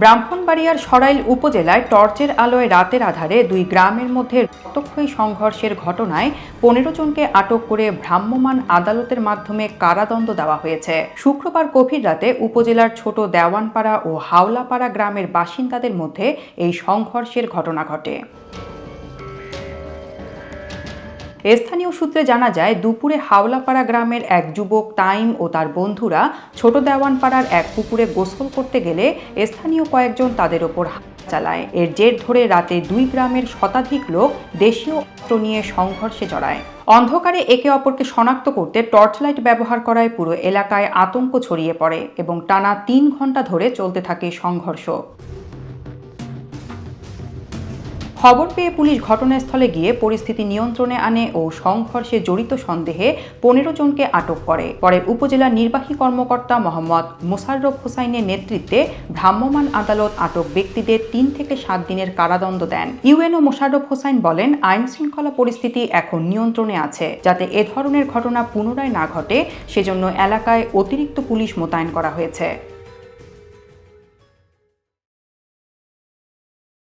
ব্রাহ্মণবাড়িয়ার সরাইল উপজেলায় টর্চের আলোয় রাতের আধারে দুই গ্রামের মধ্যে রক্তক্ষয়ী সংঘর্ষের ঘটনায় ১৫ জনকে আটক করে ভ্রাম্যমাণ আদালতের মাধ্যমে কারাদণ্ড দেওয়া হয়েছে। শুক্রবার গভীর রাতে উপজেলার ছোট দেওয়ানপাড়া ও হাওলাপাড়া গ্রামের বাসিন্দাদের মধ্যে এই সংঘর্ষের ঘটনা ঘটে। স্থানীয় সূত্রে জানা যায়, দুপুরে হাওলাপাড়া গ্রামের এক যুবক তাইম ও তার বন্ধুরা ছোট দেওয়ানপাড়ার এক পুকুরে গোসল করতে গেলে স্থানীয় কয়েকজন তাদের ওপর হামলা চালায়। এর জের ধরে রাতে দুই গ্রামের শতাধিক লোক দেশীয় অস্ত্র নিয়ে সংঘর্ষে জড়ায়। অন্ধকারে একে অপরকে শনাক্ত করতে টর্চ লাইট ব্যবহার করায় পুরো এলাকায় আতঙ্ক ছড়িয়ে পড়ে এবং টানা ৩ ঘণ্টা ধরে চলতে থাকে সংঘর্ষ। খবর পেয়ে পুলিশ ঘটনাস্থলে গিয়ে পরিস্থিতি নিয়ন্ত্রণে আনে ও সংঘর্ষে জড়িত সন্দেহে ১৫ জনকে আটক করে। পরে উপজেলা নির্বাহী কর্মকর্তা মোহাম্মদ মোশাররফ হোসাইনের নেতৃত্বে ভ্রাম্যমাণ আদালত আটক ব্যক্তিদের ৩ থেকে ৭ দিনের কারাদণ্ড দেন। ইউএনও মোশাররফ হোসাইন বলেন, আইন শৃঙ্খলা পরিস্থিতি এখন নিয়ন্ত্রণে আছে। যাতে এ ধরনের ঘটনা পুনরায় না ঘটে সেজন্য এলাকায় অতিরিক্ত পুলিশ মোতায়েন করা হয়েছে।